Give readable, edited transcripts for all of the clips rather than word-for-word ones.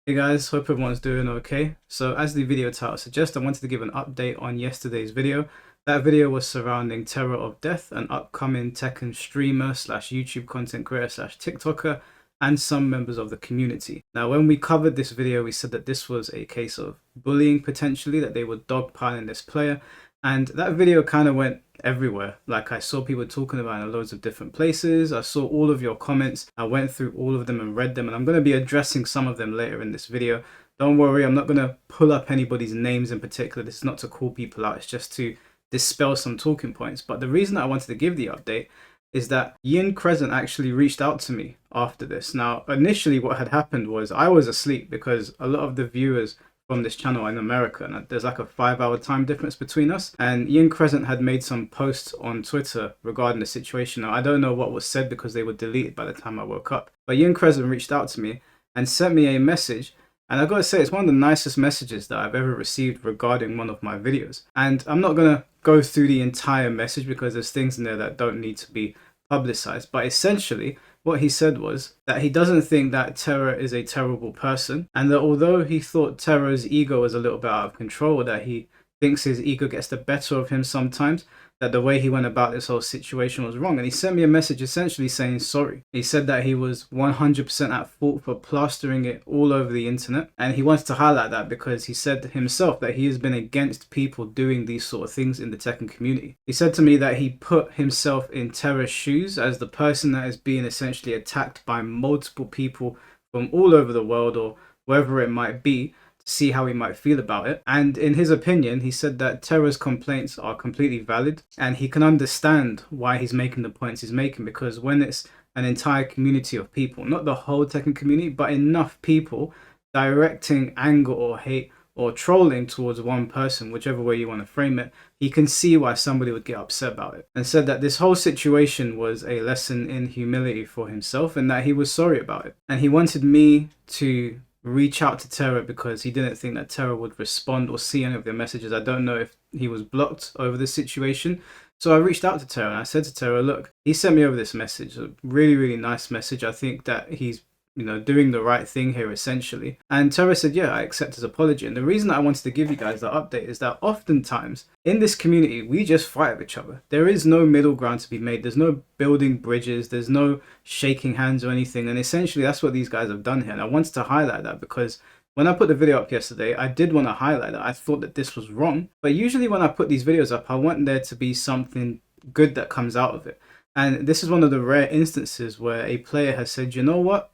Hey guys, hope everyone's doing okay. So as the video title suggests, I wanted to give an update on yesterday's video. That video was surrounding Terror of Death, an upcoming Tekken streamer slash YouTube content creator slash TikToker, and some members of the community. Now, when we covered this video, we said that this was a case of bullying potentially, that they were dogpiling this player. And that video kind of went everywhere. Like, I saw people talking about it in loads of different places. I saw all of your comments. I went through all of them and read them, and I'm going to be addressing some of them later in this video. Don't worry, I'm not going to pull up anybody's names in particular. This is not to call people out. It's just to dispel some talking points. But the reason I wanted to give the update is that Yin Crescent actually reached out to me after this. Now, initially what had happened was I was asleep because a lot of the viewers from this channel in America, and there's like a 5-hour time difference between us, and Ian Crescent had made some posts on Twitter regarding the situation. Now, I don't know what was said because they were deleted by the time I woke up, but Ian Crescent reached out to me and sent me a message, and I've got to say it's one of the nicest messages that I've ever received regarding one of my videos. And I'm not going to go through the entire message because there's things in there that don't need to be publicized, but essentially what he said was that he doesn't think that Terror is a terrible person, and that although he thought Terror's ego was a little bit out of control, that he thinks his ego gets the better of him sometimes, that the way he went about this whole situation was wrong. And he sent me a message essentially saying sorry. He said that he was 100% at fault for plastering it all over the internet, and he wants to highlight that because he said himself that he has been against people doing these sort of things in the Tekken community. He said to me that he put himself in Terror's shoes as the person that is being essentially attacked by multiple people from all over the world or wherever it might be, see how he might feel about it. And in his opinion, he said that Terror's complaints are completely valid, and he can understand why he's making the points he's making, because when it's an entire community of people, not the whole Tekken community, but enough people directing anger or hate or trolling towards one person, whichever way you want to frame it, he can see why somebody would get upset about it, and said that this whole situation was a lesson in humility for himself and that he was sorry about it. And he wanted me to reach out to Terror because he didn't think that Terror would respond or see any of their messages. I don't know if he was blocked over this situation. So I reached out to Terror and I said to Terror, look, he sent me over this message, a really, really nice message. I think that he's doing the right thing here essentially. And Terror said, yeah, I accept his apology. And the reason I wanted to give you guys that update is that oftentimes in this community, we just fight with each other. There is no middle ground to be made. There's no building bridges. There's no shaking hands or anything. And essentially that's what these guys have done here. And I wanted to highlight that because when I put the video up yesterday, I did want to highlight that I thought that this was wrong. But usually when I put these videos up, I want there to be something good that comes out of it. And this is one of the rare instances where a player has said, you know what?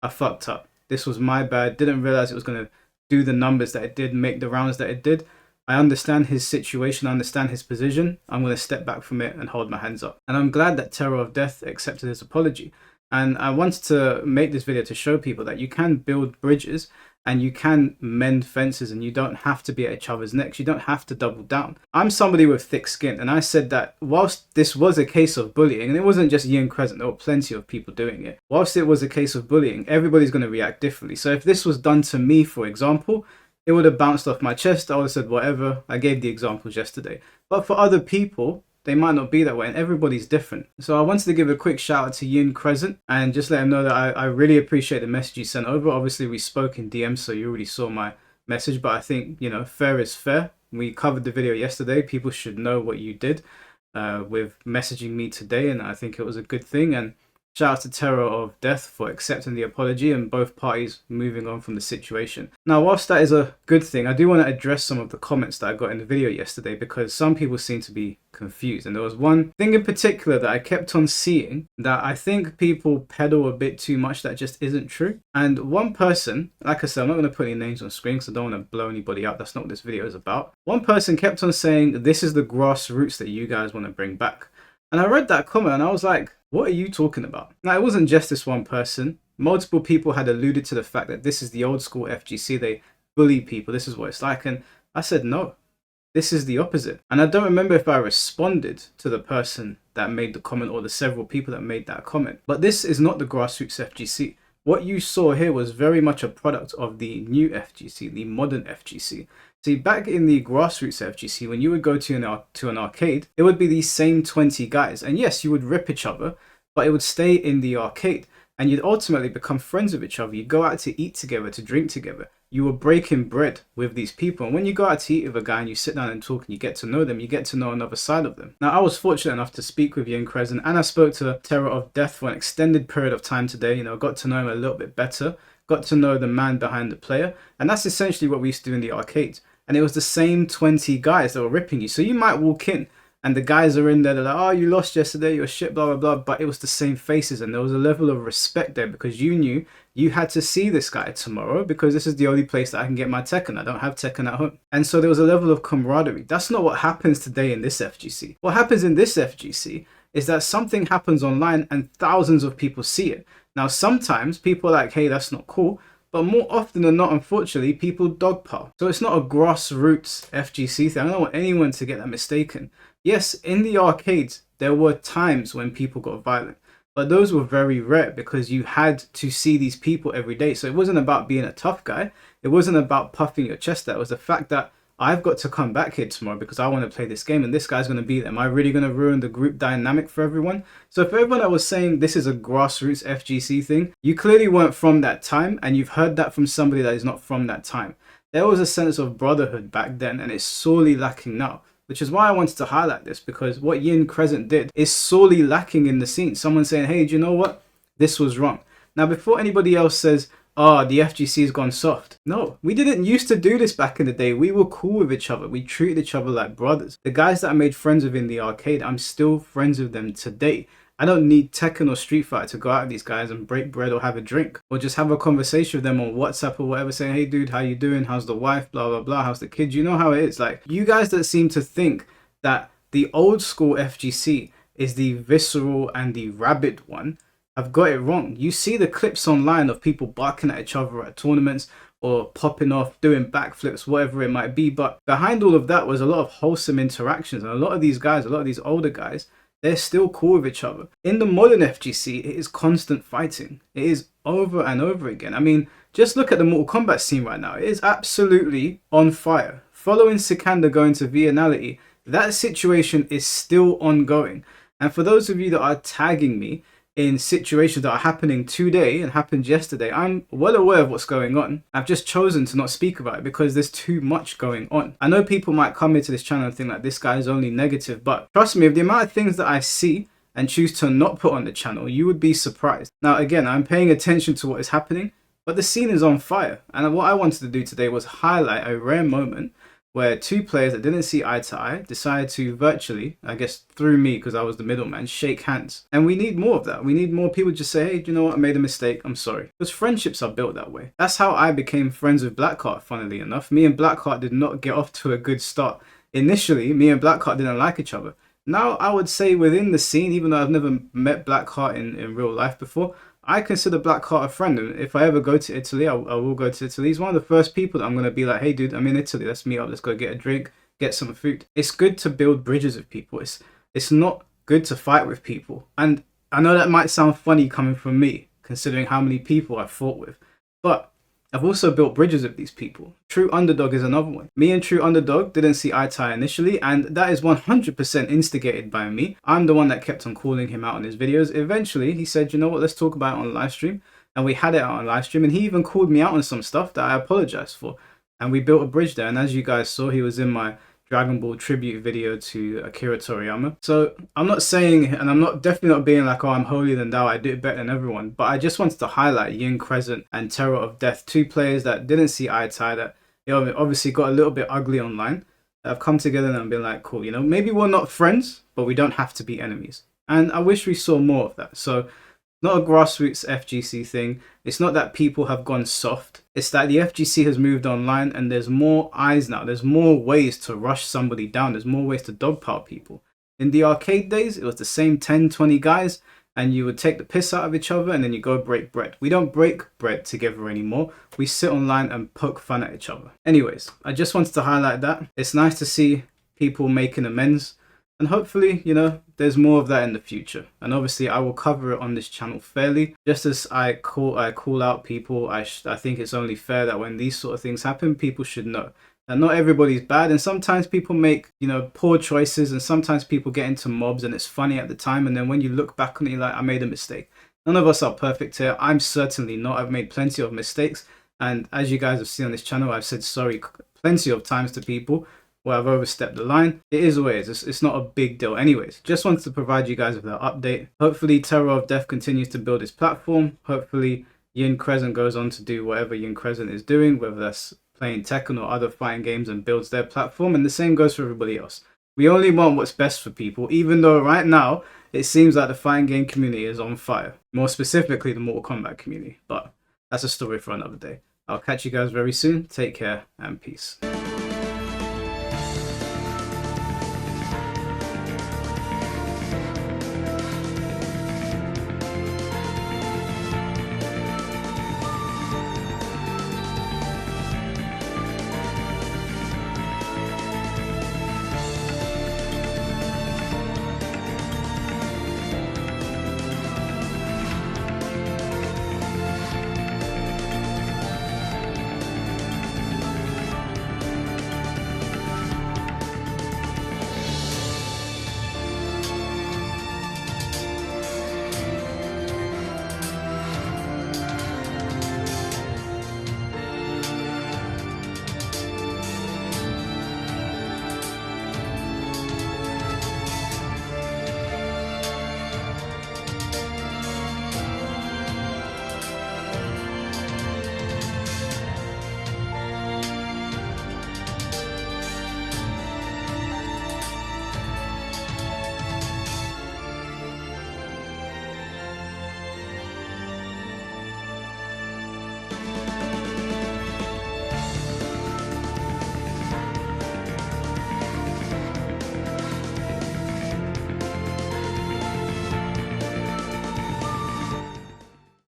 I fucked up. This was my bad. Didn't realize it was going to do the numbers that it did, make the rounds that it did. I understand his situation. I understand his position. I'm going to step back from it and hold my hands up. And I'm glad that Terror of Death accepted his apology. And I wanted to make this video to show people that you can build bridges and you can mend fences, and you don't have to be at each other's necks. You don't have to double down. I'm somebody with thick skin, and I said that whilst this was a case of bullying, and it wasn't just Ian Crescent, there were plenty of people doing it. Whilst it was a case of bullying, everybody's going to react differently. So if this was done to me, for example, it would have bounced off my chest. I would have said whatever. I gave the examples yesterday. But for other people, they might not be that way, and everybody's different. So I wanted to give a quick shout out to Yin Crescent and just let him know that I really appreciate the message you sent over. Obviously, we spoke in DM, so you already saw my message, but I think, fair is fair. We covered the video yesterday. People should know what you did with messaging me today, and I think it was a good thing. And shout out to Terror of Death for accepting the apology and both parties moving on from the situation. Now, whilst that is a good thing, I do want to address some of the comments that I got in the video yesterday because some people seem to be confused. And there was one thing in particular that I kept on seeing that I think people peddle a bit too much that just isn't true. And one person, like I said, I'm not going to put any names on screen because I don't want to blow anybody up. That's not what this video is about. One person kept on saying, this is the grassroots that you guys want to bring back. And I read that comment and I was like, what are you talking about? Now, it wasn't just this one person. Multiple people had alluded to the fact that this is the old school FGC. They bully people. This is what it's like. And I said, no, this is the opposite. And I don't remember if I responded to the person that made the comment or the several people that made that comment. But this is not the grassroots FGC. What you saw here was very much a product of the new FGC, the modern FGC. See, back in the grassroots FGC, when you would go to an arcade, it would be these same 20 guys. And yes, you would rip each other, but it would stay in the arcade. and you'd ultimately become friends with each other. You go out to eat together, to drink together. You were breaking bread with these people. And when you go out to eat with a guy and you sit down and talk and you get to know them, you get to know another side of them. Now, I was fortunate enough to speak with Yin Crescent, and I spoke to Terror of Death for an extended period of time today. You know, got to know him a little bit better, got to know the man behind the player. And that's essentially what we used to do in the arcades. And it was the same 20 guys that were ripping you. So you might walk in and the guys are in there, they're like, oh, you lost yesterday, you're shit, blah, blah, blah. But it was the same faces, and there was a level of respect there because you knew you had to see this guy tomorrow because this is the only place that I can get my Tekken. I don't have Tekken at home. And so there was a level of camaraderie. That's not what happens today in this FGC. What happens in this FGC is that something happens online and thousands of people see it. Now, sometimes people are like, hey, that's not cool. But more often than not, unfortunately, people dogpile. So it's not a grassroots FGC thing. I don't want anyone to get that mistaken. Yes, in the arcades, there were times when people got violent, but those were very rare because you had to see these people every day. So it wasn't about being a tough guy. It wasn't about puffing your chest out. It was the fact that I've got to come back here tomorrow because I want to play this game and this guy's going to be there. Am I really going to ruin the group dynamic for everyone? So for everyone that was saying this is a grassroots FGC thing, you clearly weren't from that time, and you've heard that from somebody that is not from that time. There was a sense of brotherhood back then, and it's sorely lacking now. Which is why I wanted to highlight this, because what Yin Crescent did is sorely lacking in the scene. Someone saying, hey, do you know what? This was wrong. Now, before anybody else says, oh, the FGC has gone soft. No, we didn't used to do this back in the day. We were cool with each other. We treated each other like brothers. The guys that I made friends with in the arcade, I'm still friends with them today. I don't need Tekken or Street Fighter to go out with these guys and break bread or have a drink. Or just have a conversation with them on WhatsApp or whatever saying, hey dude, how you doing? How's the wife? Blah, blah, blah. How's the kids? You know how it is. Like, you guys that seem to think that the old school FGC is the visceral and the rabid one have got it wrong. You see the clips online of people barking at each other at tournaments or popping off, doing backflips, whatever it might be. But behind all of that was a lot of wholesome interactions. And a lot of these guys, a lot of these older guys, they're still cool with each other. In the modern FGC, it is constant fighting. It is over and over again. I mean, just look at the Mortal Kombat scene right now. It is absolutely on fire. Following Sikander going to Vianality, that situation is still ongoing. And for those of you that are tagging me in situations that are happening today and happened yesterday, I'm well aware of what's going on. I've just chosen to not speak about it because there's too much going on. I know people might come into this channel and think like this guy is only negative, but trust me, with the amount of things that I see and choose to not put on the channel, you would be surprised. Now again, I'm paying attention to what is happening, but the scene is on fire. And what I wanted to do today was highlight a rare moment where two players that didn't see eye to eye decided to virtually, I guess through me because I was the middleman, shake hands. And we need more of that. We need more people just say, hey, do you know what? I made a mistake. I'm sorry. Because friendships are built that way. That's how I became friends with Blackheart, funnily enough. Me and Blackheart did not get off to a good start. Initially, me and Blackheart didn't like each other. Now, I would say within the scene, even though I've never met Blackheart in real life before, I consider Blackheart a friend, and if I ever go to Italy, I will go to Italy. He's one of the first people that I'm going to be like, hey dude, I'm in Italy, let's meet up, let's go get a drink, get some food. It's good to build bridges with people. It's not good to fight with people. And I know that might sound funny coming from me, considering how many people I've fought with, but I've also built bridges with these people. True Underdog is another one. Me and True Underdog didn't see eye to eye initially, and that is 100% instigated by me. I'm the one that kept on calling him out on his videos. Eventually, he said, you know what, let's talk about it on live stream. And we had it out on live stream, and he even called me out on some stuff that I apologized for. And we built a bridge there, and as you guys saw, he was in my Dragon Ball tribute video to Akira Toriyama. So I'm not saying, and I'm not definitely not being like, oh, I'm holier than thou, I do it better than everyone, but I just wanted to highlight Yin Crescent and Terror of Death, two players that didn't see eye to eye, that, you know, obviously got a little bit ugly online, that have come together and been like, cool, you know, maybe we're not friends, but we don't have to be enemies. And I wish we saw more of that. So not a grassroots FGC thing. It's not that people have gone soft. It's that the FGC has moved online and there's more eyes now. There's more ways to rush somebody down. There's more ways to dogpile people. In the arcade days, it was the same 10, 20 guys and you would take the piss out of each other and then you go break bread. We don't break bread together anymore. We sit online and poke fun at each other. Anyways, I just wanted to highlight that. It's nice to see people making amends. And hopefully, you know, there's more of that in the future. And obviously, I will cover it on this channel fairly. Just as I call out people, I think it's only fair that when these sort of things happen, people should know that not everybody's bad. And sometimes people make, you know, poor choices. And sometimes people get into mobs and it's funny at the time. And then when you look back on it, you're like, I made a mistake. None of us are perfect here. I'm certainly not. I've made plenty of mistakes. And as you guys have seen on this channel, I've said sorry plenty of times to people where I've overstepped the line. It is what it is. It's not a big deal. Anyways, just wanted to provide you guys with that update. Hopefully Terror of Death continues to build his platform. Hopefully Yin Crescent goes on to do whatever Yin Crescent is doing, whether that's playing Tekken or other fighting games, and builds their platform. And the same goes for everybody else. We only want what's best for people, even though right now it seems like the fighting game community is on fire. More specifically, the Mortal Kombat community. But that's a story for another day. I'll catch you guys very soon. Take care and peace.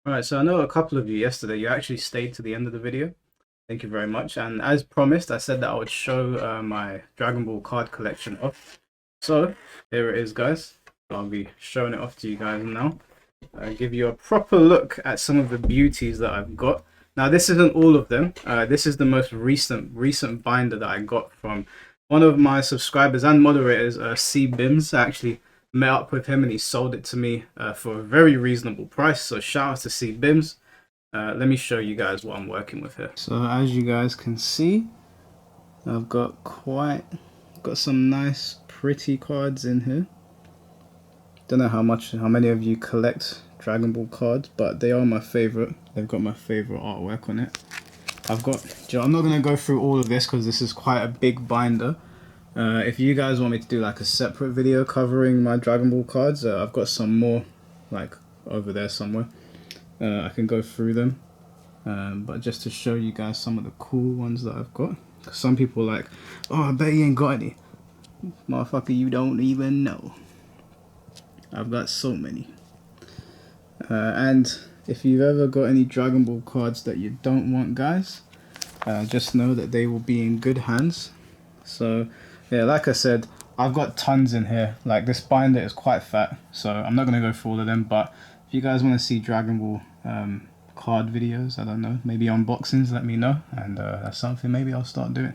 Alright, so I know a couple of you yesterday, you actually stayed to the end of the video. Thank you very much. And as promised, I said that I would show my Dragon Ball card collection off. So here it is, guys. I'll be showing it off to you guys now. I'll give you a proper look at some of the beauties that I've got. Now, this isn't all of them. This is the most recent binder that I got from one of my subscribers and moderators, C Bims. I actually met up with him and he sold it to me for a very reasonable price. So shout out to C Bims. Let me show you guys what I'm working with here. So as you guys can see, I've got some nice pretty cards in here. Don't know how many of you collect Dragon Ball cards, but they are my favorite. They've got my favorite artwork on it. I'm not gonna go through all of this because this is quite a big binder. If you guys want me to do like a separate video covering my Dragon Ball cards, I've got some more like over there somewhere. I can go through them, but just to show you guys some of the cool ones that I've got. Some people are like, oh, I bet you ain't got any. Motherfucker, you don't even know. I've got so many. And if you've ever got any Dragon Ball cards that you don't want, guys, just know that they will be in good hands. So yeah, like I said, I've got tons in here. Like, this binder is quite fat, so I'm not going to go through all of them, but if you guys want to see Dragon Ball card videos, I don't know, maybe unboxings, let me know, and that's something maybe I'll start doing.